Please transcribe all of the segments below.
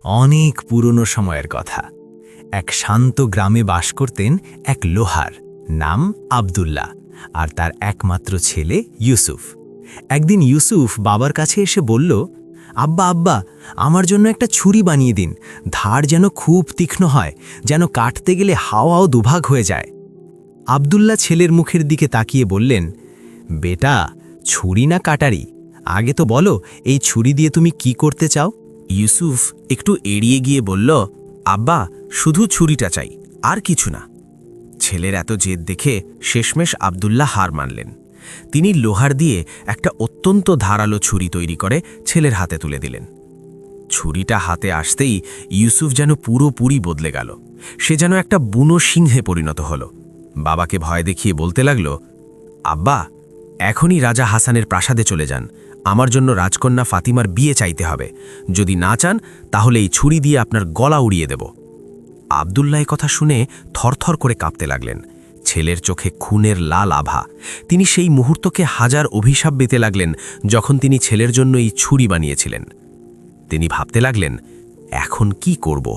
অনেক পুরনো সময়ের কথা। এক শান্ত গ্রামে বাস করতেন এক লোহার, নাম আব্দুল্লাহ, আর তার একমাত্র ছেলে ইউসুফ। একদিন ইউসুফ বাবার কাছে এসে বলল, আব্বা আব্বা, আমার জন্য একটা ছুরি বানিয়ে দিন, ধার যেন খুব তীক্ষ্ণ হয়, যেন কাটতে গেলে হাওয়াও দুভাগ হয়ে যায়। আব্দুল্লাহ ছেলের মুখের দিকে তাকিয়ে বললেন, বেটা, ছুরি না কাটারি, আগে তো বলো এই ছুরি দিয়ে তুমি কি করতে চাও। ইউসুফ একটু এড়িয়ে গিয়ে বলল, আব্বা, শুধু ছুরিটা চাই, আর কিছু না। ছেলের এত জেদ দেখে শেষমেশ আব্দুল্লাহ হার মানলেন। তিনি লোহার দিয়ে একটা অত্যন্ত ধারালো ছুরি তৈরি করে ছেলের হাতে তুলে দিলেন। ছুরিটা হাতে আসতেই ইউসুফ যেন পুরোপুরি বদলে গেল। সে যেন একটা বুনো সিংহে পরিণত হল। বাবাকে ভয় দেখিয়ে বলতে লাগল, আব্বা, এখনই রাজা হাসানের প্রাসাদে চলে যান, আমার জন্য রাজকন্যা ফাতিমার বিয়ে চাইতে হবে। যদি না চান তাহলে এই ছুরি দিয়ে আপনার গলা উড়িয়ে দেব। আব্দুল্লাহ কথা শুনে থরথর করে কাঁপতে লাগলেন। ছেলের চোখে খুনের লাল আভা। তিনি সেই মুহূর্তকে হাজার অভিশাপ পেতে লাগলেন যখন তিনি ছেলের জন্য এই ছুরি বানিয়েছিলেন। তিনি ভাবতে লাগলেন, এখন কি করব?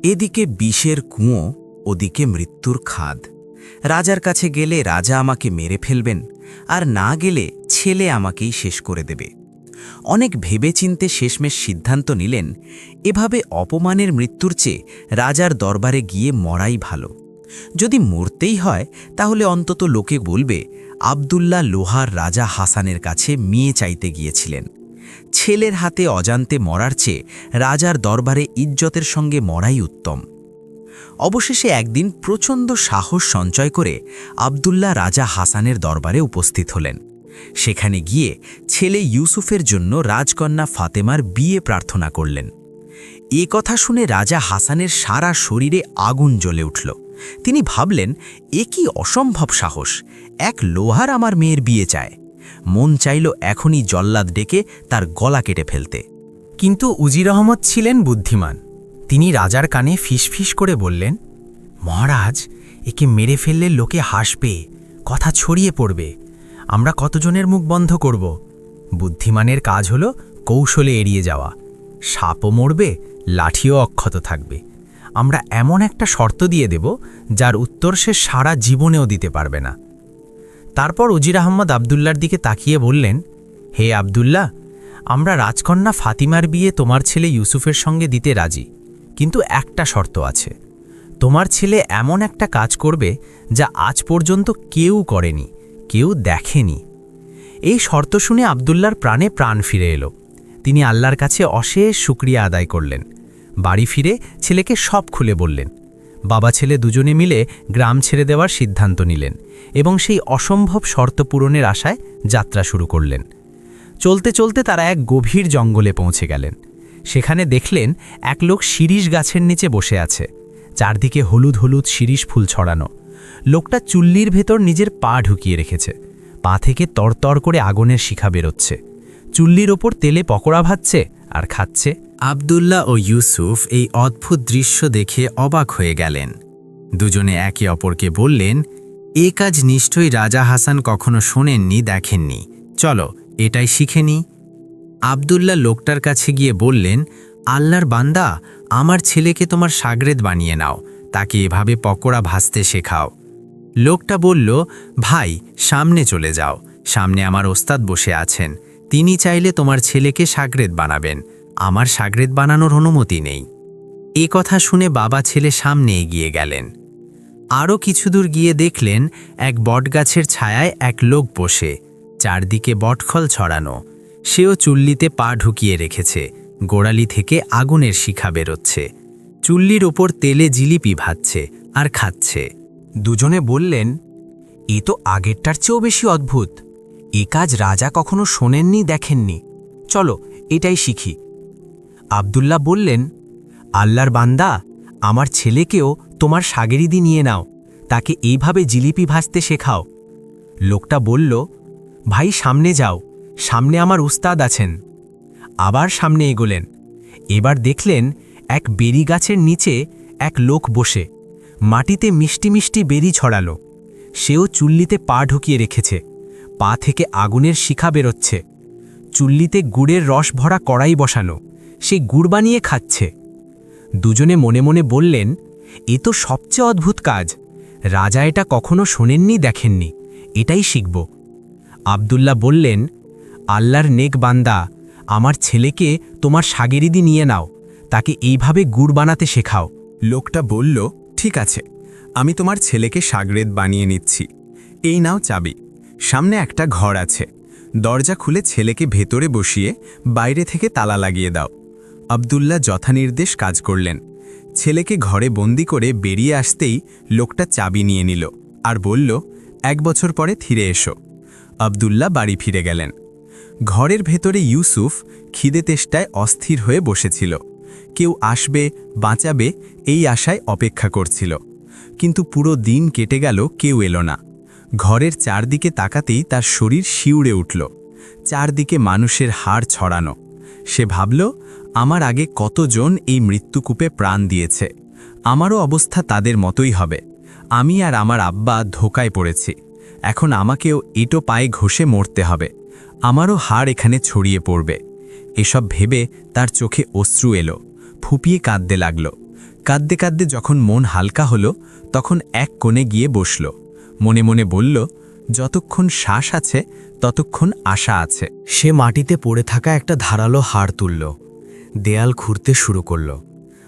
এদিকে বিষের কুঁয়ো, ওদিকে মৃত্যুর খাদ। রাজার কাছে গেলে রাজা আমাকে মেরে ফেলবেন, আর না গেলে ছেলে আমাকেই শেষ করে দেবে। অনেক ভেবেচিন্তে শেষমেশ সিদ্ধান্ত নিলেন, এভাবে অপমানের মৃত্যুর চেয়ে রাজার দরবারে গিয়ে মরাই ভালো। যদি মরতেই হয় তাহলে অন্তত লোকে বলবে আব্দুল্লাহ লোহার রাজা হাসানের কাছে মেয়ে চাইতে গিয়েছিলেন। ছেলের হাতে অজান্তে মরার চেয়ে রাজার দরবারে ইজ্জতের সঙ্গে মরাই উত্তম। অবশেষে একদিন প্রচণ্ড সাহস সঞ্চয় করে আব্দুল্লাহ রাজা হাসানের দরবারে উপস্থিত হলেন। সেখানে গিয়ে ছেলে ইউসুফের জন্য রাজকন্যা ফাতেমার বিয়ে প্রার্থনা করলেন। এ কথা শুনে রাজা হাসানের সারা শরীরে আগুন জ্বলে উঠল। তিনি ভাবলেন, এ কি অসম্ভব সাহস, এক লোহার আমার মেয়ের বিয়ে চায়। মন চাইল এখনই জল্লাদ ডেকে তার গলা কেটে ফেলতে। কিন্তু উজির আহমদ ছিলেন বুদ্ধিমান। তিনি রাজার কানে ফিসফিস করে বললেন, মহারাজ, একে মেরে ফেললে লোকে হাসবে, কথা ছড়িয়ে পড়বে, আমরা কতজনের মুখ বন্ধ করব। বুদ্ধিমানের কাজ হলো কৌশলে এড়িয়ে যাওয়া। সাপও মরবে, লাঠিও অক্ষত থাকবে। আমরা এমন একটা শর্ত দিয়ে দেব যার উত্তর সে সারা জীবনেও দিতে পারবে না। তারপর উজির আহমদ আব্দুল্লার দিকে তাকিয়ে বললেন, হে আব্দুল্লাহ, আমরা রাজকন্যা ফাতিমার বিয়ে তোমার ছেলে ইউসুফের সঙ্গে দিতে রাজি, কিন্তু একটা শর্ত আছে। তোমার ছেলে এমন একটা কাজ করবে যা আজ পর্যন্ত কেউ করেনি, কেউ দেখেনি। এই শর্ত শুনে আব্দুল্লার প্রাণে প্রাণ ফিরে এলো। তিনি আল্লাহর কাছে অশেষ শুকরিয়া আদায় করলেন। বাড়ি ফিরে ছেলেকে সব খুলে বললেন। বাবা ছেলে দুজনে মিলে গ্রাম ছেড়ে দেওয়ার সিদ্ধান্ত নিলেন এবং সেই অসম্ভব শর্ত পূরণের আশায় যাত্রা শুরু করলেন। চলতে চলতে তারা এক গভীর জঙ্গলে পৌঁছে গেলেন। সেখানে দেখলেন এক লোক শিরীষ গাছের নিচে বসে আছে। চারদিকে হলুদ হলুদ শিরীষ ফুল ছড়ানো। লোকটা চুল্লির ভেতর নিজের পা ঢুকিয়ে রেখেছে। পা থেকে তরতর করে আগুনের শিখা বেরোচ্ছে। চুল্লির ওপর তেলে পকোড়া ভাজছে আর খাচ্ছে। আব্দুল্লাহ ও ইউসুফ এই অদ্ভুত দৃশ্য দেখে অবাক হয়ে গেলেন। দুজনে একে অপরকে বললেন, এ কাজ নিশ্চয়ই রাজা হাসান কখনো শোনেননি, দেখেননি। চলো এটাই শিখে নিই। আব্দুল্লাহ লোকটার কাছে গিয়ে বললেন, আল্লাহর বান্দা, আমার ছেলেকে তোমার শাগরেদ বানিয়ে নাও, তাকে এভাবে পকোড়া ভাজতে শেখাও। লোকটা বলল, ভাই, সামনে চলে যাও, সামনে আমার ওস্তাদ বসে আছেন, তিনি চাইলে তোমার ছেলেকে শাগরেদ বানাবেন, আমার শাগরেদ বানানোর অনুমতি নেই। এ কথা শুনে বাবা ছেলে সামনে এগিয়ে গেলেন। আরও কিছু দূর গিয়ে দেখলেন এক বটগাছের ছায়ায় এক লোক বসে, চারদিকে বটখল ছড়ানো। সেও চুল্লিতে পা ঢুকিয়ে রেখেছে, গোড়ালি থেকে আগুনের শিখা বেরোচ্ছে। চুল্লির ওপর তেলে জিলিপি ভাজছে আর খাচ্ছে। দুজনে বললেন, এ তো আগেরটার চেয়েও বেশি অদ্ভুত। এ কাজ রাজা কখনো শোনেননি, দেখেননি। চলো এটাই শিখি। আব্দুল্লাহ বললেন, আল্লাহর বান্দা, আমার ছেলেকেও তোমার শাগেরিদি নিয়ে নাও, তাকে এইভাবে জিলিপি ভাজতে শেখাও। লোকটা বলল, ভাই, সামনে যাও, সামনে আমার উস্তাদ আছেন। আবার সামনে এগোলেন। এবার দেখলেন এক বেরি গাছের নিচে এক লোক বসে, মাটিতে মিষ্টি মিষ্টি বেরি ছড়ালো। সেও চুল্লিতে পা ঢুকিয়ে রেখেছে, পা থেকে আগুনের শিখা বেরোচ্ছে। চুল্লিতে গুড়ের রস ভরা কড়াই বসানো, সে গুড় বানিয়ে খাচ্ছে। দুজনে মনে মনে বললেন, এ তো সবচেয়ে অদ্ভুত কাজ। রাজা এটা কখনো শোনেননি, দেখেননি। এটাই শিখব। আব্দুল্লাহ বললেন, আল্লাহর নেক বান্দা, আমার ছেলেকে তোমার শাগিরিদি নিয়ে নাও, তাকে এইভাবে গুড় বানাতে শেখাও। লোকটা বলল, ঠিক আছে, আমি তোমার ছেলেকে শাগরেদ বানিয়ে নিচ্ছি। এই নাও চাবি। সামনে একটা ঘর আছে, দরজা খুলে ছেলেকে ভেতরে বসিয়ে বাইরে থেকে তালা লাগিয়ে দাও। আব্দুল্লাহ যথানির্দেশ কাজ করলেন। ছেলেকে ঘরে বন্দি করে বেরিয়ে আসতেই লোকটা চাবি নিয়ে নিল আর বলল, 1 বছর পরে ফিরে এসো। আব্দুল্লাহ বাড়ি ফিরে গেলেন। ঘরের ভেতরে ইউসুফ খিদে তেষ্টায় অস্থির হয়ে বসেছিল। কেউ আসবে, বাঁচাবে, এই আশায় অপেক্ষা করছিল। কিন্তু পুরো দিন কেটে গেল, কেউ এলো না। ঘরের চারদিকে তাকাতেই তার শরীর শিউরে উঠল। চারদিকে মানুষের হাড় ছড়ানো। সে ভাবল, আমার আগে কতজন এই মৃত্যুকূপে প্রাণ দিয়েছে, আমারও অবস্থা তাদের মতোই হবে। আমি আর আমার আব্বা ধোকায় পড়েছি। এখন আমাকেও এটো পায়ে ঘষে মরতে হবে। আমারও হাড় এখানে ছড়িয়ে পড়বে। এসব ভেবে তার চোখে অশ্রু এলো। ফুপিয়ে কাঁদতে লাগল। কাঁদতে কাঁদতে যখন মন হালকা হলো, তখন এক কোণে গিয়ে বসল। মনে মনে বলল, যতক্ষণ শ্বাস আছে ততক্ষণ আশা আছে। সে মাটিতে পড়ে থাকা একটা ধারালো হাড় তুলল। দেয়াল খুঁড়তে শুরু করল।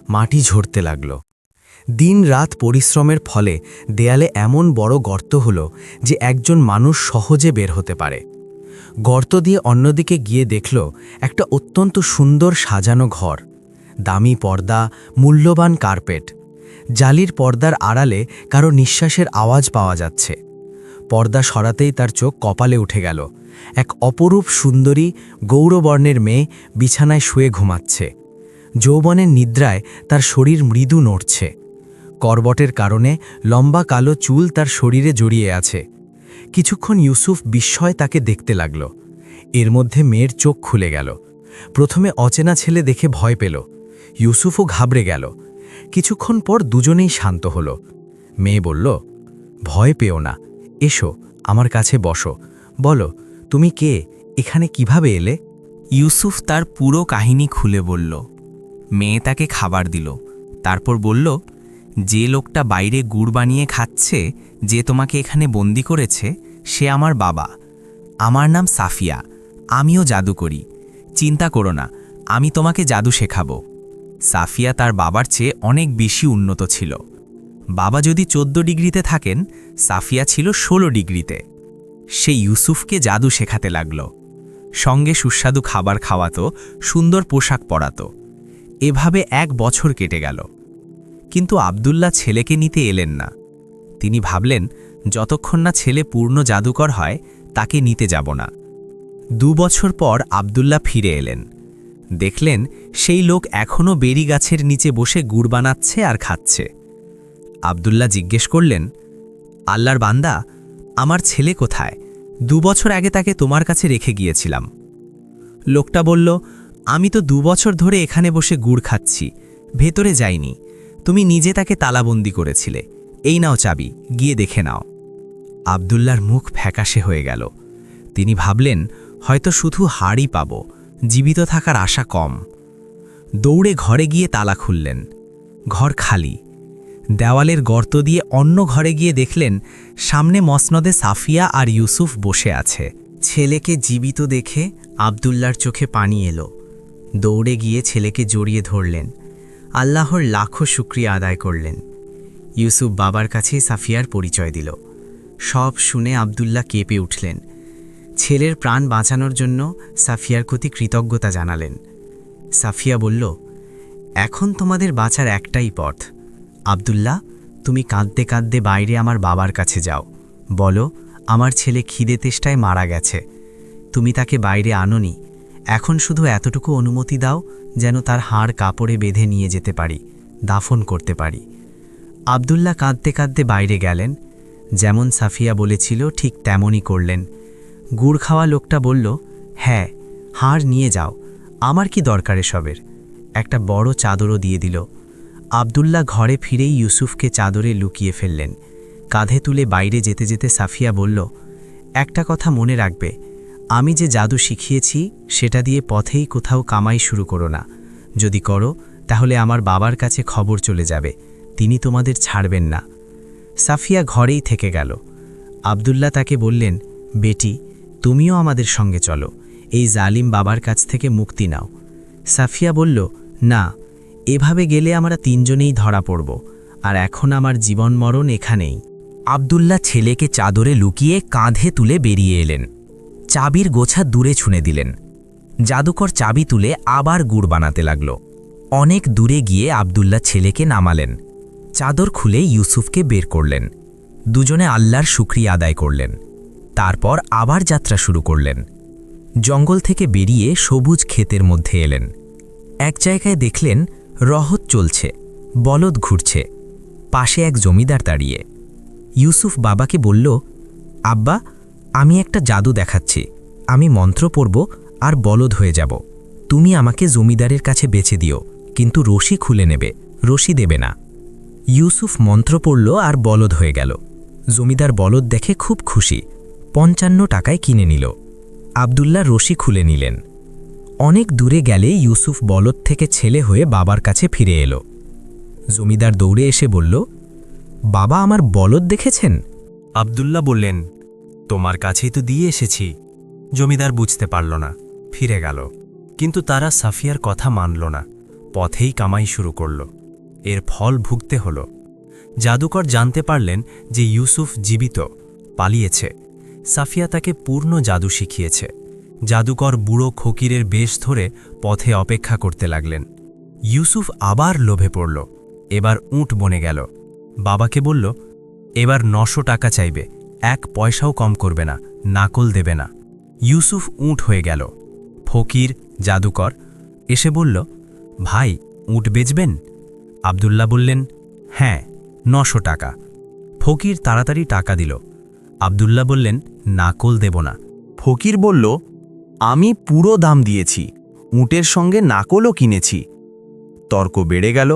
মাটি ঝরতে লাগল। দিন রাত পরিশ্রমের ফলে দেয়ালে এমন বড় গর্ত হলো যে একজন মানুষ সহজে বের হতে পারে। গর্ত দিয়ে অন্যদিকে গিয়ে দেখল একটা অত্যন্ত সুন্দর সাজানো ঘর। দামি পর্দা, মূল্যবান কার্পেট। জালির পর্দার আড়ালে কারো নিঃশ্বাসের আওয়াজ পাওয়া যাচ্ছে। পর্দা সরাতেই তার চোখ কপালে উঠে গেল। এক অপরূপ সুন্দরী গৌরবর্ণের মেয়ে বিছানায় শুয়ে ঘুমাচ্ছে। যৌবনের নিদ্রায় তার শরীর মৃদু নড়ছে। করবটের কারণে লম্বা কালো চুল তার শরীরে জড়িয়ে আছে। কিছুক্ষণ ইউসুফ বিস্ময় তাকে দেখতে লাগল। এর মধ্যে মেয়ের চোখ খুলে গেল। প্রথমে অচেনা ছেলে দেখে ভয় পেল। ইউসুফও ঘাবড়ে গেল। কিছুক্ষণ পর দুজনেই শান্ত হল। মেয়ে বলল, ভয় পেও না, এসো আমার কাছে বসো। বলো, তুমি কে, এখানে কিভাবে এলে? ইউসুফ তার পুরো কাহিনী খুলে বলল। মেয়ে তাকে খাবার দিল। তারপর বলল, যে লোকটা বাইরে গুড় বানিয়ে খাচ্ছে, যে তোমাকে এখানে বন্দি করেছে, সে আমার বাবা। আমার নাম সাফিয়া, আমিও জাদু করি। চিন্তা করো না, আমি তোমাকে জাদু শেখাবো। সাফিয়া তার বাবার চেয়ে অনেক বেশি উন্নত ছিল। বাবা যদি 14 ডিগ্রিতে থাকেন, সাফিয়া ছিল 16 ডিগ্রিতে। সে ইউসুফকে জাদু শেখাতে লাগল। সঙ্গে সুস্বাদু খাবার খাওয়াতো, সুন্দর পোশাক পরাতো। এভাবে 1 বছর কেটে গেল। কিন্তু আব্দুল্লাহ ছেলেকে নিতে এলেন না। তিনি ভাবলেন, যতক্ষণ না ছেলে পূর্ণ জাদুকর হয়, তাকে নিতে যাব না। 2 বছর পর আব্দুল্লাহ ফিরে এলেন। দেখলেন সেই লোক এখনও বেরি গাছের নিচে বসে গুড় বানাচ্ছে আর খাচ্ছে। আব্দুল্লাহ জিজ্ঞেস করলেন, আল্লাহর বান্দা, আমার ছেলে কোথায়? 2 বছর আগে তাকে তোমার কাছে রেখে গিয়েছিলাম। লোকটা বলল, আমি তো 2 বছর ধরে এখানে বসে গুড় খাচ্ছি, ভেতরে যাইনি। তুমি নিজে তাকে তালাবন্দি করেছিলে। এই নাও চাবি, গিয়ে দেখে নাও। আব্দুল্লাহর মুখ ফ্যাকাশে হয়ে গেল। তিনি ভাবলেন, হয়তো শুধু হাড়ই পাব, জীবিত থাকার আশা কম। দৌড়ে ঘরে গিয়ে তালা খুললেন। ঘর খালি। দেওয়ালের গর্ত দিয়ে অন্য ঘরে গিয়ে দেখলেন, সামনে মসনদে সাফিয়া আর ইউসুফ বসে আছে। ছেলেকে জীবিত দেখে আব্দুল্লাহর চোখে পানি এলো। দৌড়ে গিয়ে ছেলেকে জড়িয়ে ধরলেন। আল্লাহর লাখো শুকরিয়া আদায় করলেন। ইউসুফ বাবার কাছে সাফিয়ার পরিচয় দিল। সব শুনে আব্দুল্লাহ কেঁপে উঠলেন। ছেলের প্রাণ বাঁচানোর জন্য সাফিয়ার প্রতি কৃতজ্ঞতা জানালেন। সাফিয়া বলল, এখন তোমাদের বাঁচার একটাই পথ। আব্দুল্লাহ, তুমি কাঁদতে কাঁদতে বাইরে আমার বাবার কাছে যাও। বলো, আমার ছেলে খিদে তেষ্টায় মারা গেছে। তুমি তাকে বাইরে আনোনি। এখন শুধু এতটুকু অনুমতি দাও যেন তার হাড় কাপড়ে বেঁধে নিয়ে যেতে পারি, দাফন করতে পারি। আব্দুল্লাহ কাঁদতে কাঁদতে বাইরে গেলেন। যেমন সাফিয়া বলেছিল ঠিক তেমনই করলেন। গুড় খাওয়া লোকটা বলল, হ্যাঁ, হাড় নিয়ে যাও, আমার কি দরকার এসবের। একটা বড় চাদরও দিয়ে দিল। আব্দুল্লাহ ঘরে ফিরেই ইউসুফকে চাদরে লুকিয়ে ফেললেন। কাঁধে তুলে বাইরে যেতে যেতে সাফিয়া বলল, একটা কথা মনে রাখবে, আমি যে জাদু শিখিয়েছি সেটা দিয়ে পথেই কোথাও কামাই শুরু করো না। যদি করো তাহলে আমার বাবার কাছে খবর চলে যাবে, তিনি তোমাদের ছাড়বেন না। সাফিয়া ঘরেই থেকে গেল। আব্দুল্লাহ তাকে বললেন, বেটি, তুমিও আমাদের সঙ্গে চলো, এই জালিম বাবার কাছ থেকে মুক্তি নাও। সাফিয়া বলল, না, এভাবে গেলে আমরা তিনজনেই ধরা পড়ব, আর এখন আমার জীবন মরণ এখানেই। আব্দুল্লাহ ছেলেকে চাদরে লুকিয়ে কাঁধে তুলে বেরিয়ে এলেন। চাবির গোছা দূরে ছুঁড়ে দিলেন। জাদুকর চাবি তুলে আবার গুড় বানাতে লাগল। অনেক দূরে গিয়ে আব্দুল্লাহ ছেলেকে নামালেন। চাদর খুলে ইউসুফকে বের করলেন। দুজনে আল্লাহর শুকরিয়া আদায় করলেন। তারপর আবার যাত্রা শুরু করলেন। জঙ্গল থেকে বেরিয়ে সবুজ ক্ষেতের মধ্যে এলেন। এক জায়গায় দেখলেন রহত চলছে, বলদ ঘুরছে, পাশে এক জমিদার দাঁড়িয়ে। ইউসুফ বাবাকে বলল, আব্বা, আমি একটা জাদু দেখাচ্ছি, আমি মন্ত্র পড়ব আর বলদ হয়ে যাব। তুমি আমাকে জমিদারের কাছে বেচে দিও, কিন্তু রশি খুলে নেবে, রশি দেবে না। ইউসুফ মন্ত্র পড়ল আর বলদ হয়ে গেল। জমিদার বলদ দেখে খুব খুশি, ৫৫ টাকায় কিনে নিল। আব্দুল্লাহ রশি খুলে নিলেন। অনেক দূরে গেলে ইউসুফ বলদ থেকে ছেলে হয়ে বাবার কাছে ফিরে এলো। জমিদার দৌড়ে এসে বলল, বাবা, আমার বলদ দেখেছেন? আব্দুল্লাহ বললেন, তোমার কাছেই তো দিয়ে এসেছি। জমিদার বুঝতে পারল না, ফিরে গেল। কিন্তু তারা সাফিয়ার কথা মানল না, পথেই কামাই শুরু করল। এর ফল ভুগতে হল। জাদুকর জানতে পারলেন যে ইউসুফ জীবিত, পালিয়েছে। সাফিয়া তাকে পূর্ণ জাদু শিখিয়েছে। জাদুকর বুড়ো ফকিরের বেশ ধরে পথে অপেক্ষা করতে লাগলেন। ইউসুফ আবার লোভে পড়ল, এবার উট বনে গেল। বাবাকে বলল, এবার ৯০০ টাকা চাইবে, ১ পয়সাও কম করবে না, নাকল দেবে না। ইউসুফ উট হয়ে গেল। ফকির, জাদুকর এসে বলল, ভাই, উট বেচবেন? আব্দুল্লাহ বললেন, হ্যাঁ, ৯০০ টাকা। ফকির তাড়াতাড়ি টাকা দিল। আব্দুল্লাহ বললেন, নাকল দেব না। ফকির বলল, আমি পুরো দাম দিয়েছি, উটের সঙ্গে নাকলও কিনেছি। তর্ক বেড়ে গেল,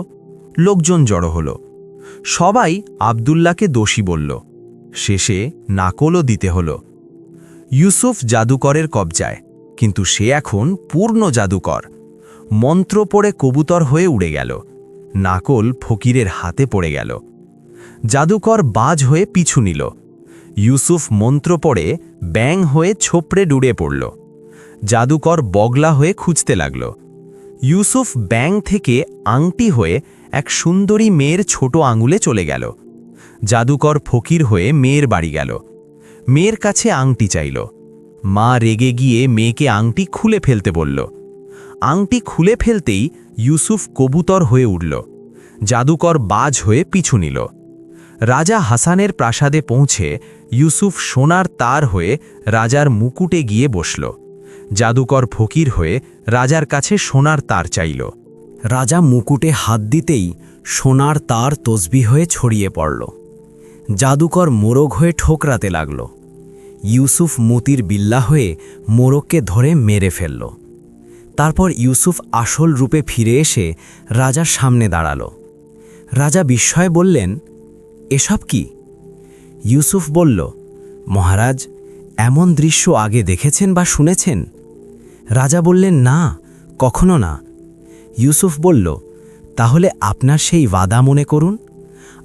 লোকজন জড়ো হল। সবাই আব্দুল্লাহকে দোষী বলল। শেষে নাকলও দিতে হল। ইউসুফ জাদুকরের কবজায়, কিন্তু সে এখন পূর্ণ জাদুকর। মন্ত্র পড়ে কবুতর হয়ে উড়ে গেল। নাকল ফকিরের হাতে পড়ে গেল। জাদুকর বাজ হয়ে পিছু নিল। ইউসুফ মন্ত্র পড়ে ব্যাং হয়ে ছোপড়ে ডুবে পড়ল। জাদুকর বগলা হয়ে খুঁজতে লাগল। ইউসুফ ব্যাং থেকে আংটি হয়ে এক সুন্দরী মেয়ের ছোট আঙুলে চলে গেল। জাদুকর ফকির হয়ে মেয়ের বাড়ি গেল। মেয়ের কাছে আংটি চাইল। মা রেগে গিয়ে মেয়েকে আংটি খুলে ফেলতে বলল। আংটি খুলে ফেলতেই ইউসুফ কবুতর হয়ে উঠল। জাদুকর বাজ হয়ে পিছু নিল। রাজা হাসানের প্রাসাদে পৌঁছে ইউসুফ সোনার তার হয়ে রাজার মুকুটে গিয়ে বসল। জাদুকর ফকির হয়ে রাজার কাছে সোনার তার চাইল। রাজা মুকুটে হাত দিতেই সোনার তার তসবিহ হয়ে ছড়িয়ে পড়ল। জাদুকর মোরগ হয়ে ঠোকরাতে লাগল। ইউসুফ মতির বিল্লা হয়ে মোরগকে ধরে মেরে ফেলল। তারপর ইউসুফ আসল রূপে ফিরে এসে রাজার সামনে দাঁড়াল। রাজা বিস্ময়ে বললেন, এসব কি? ইউসুফ বলল, মহারাজ, এমন দৃশ্য আগে দেখেছেন বা শুনেছেন? রাজা বললেন, না, কখনো না। ইউসুফ বলল, তাহলে আপনার সেই ওয়াদা মনে করুন।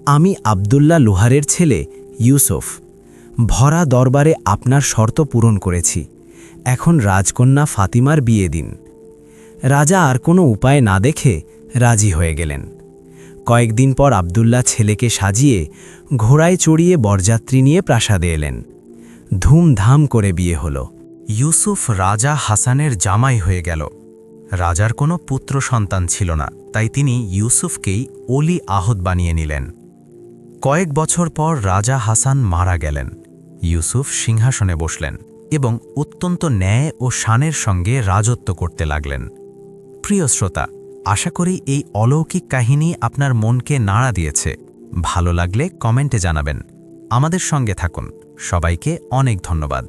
আমি আব্দুল্লাহ লোহারের ছেলে ইউসুফ ভরা দরবারে আপনার শর্ত পূরণ করেছি। এখন রাজকন্যা ফাতিমার বিয়ে দিন। রাজা আর কোনো উপায় না দেখে রাজি হয়ে গেলেন। কয়েকদিন পর আব্দুল্লাহ ছেলেকে সাজিয়ে ঘোড়ায় চড়িয়ে বরযাত্রী নিয়ে প্রাসাদে এলেন। ধুমধাম করে বিয়ে হল। ইউসুফ রাজা হাসানের জামাই হয়ে গেল। রাজার কোনো পুত্র সন্তান ছিল না, তাই তিনি ইউসুফকেই অলি আহদ বানিয়ে নিলেন। কয়েক বছর পর রাজা হাসান মারা গেলেন। ইউসুফ সিংহাসনে বসলেন এবং অত্যন্ত ন্যায় ও শানের সঙ্গে রাজত্ব করতে লাগলেন। প্রিয় শ্রোতা, আশা করি এই অলৌকিক কাহিনী আপনার মনকে নাড়া দিয়েছে। ভালো লাগলে কমেন্টে জানাবেন। আমাদের সঙ্গে থাকুন। সবাইকে অনেক ধন্যবাদ।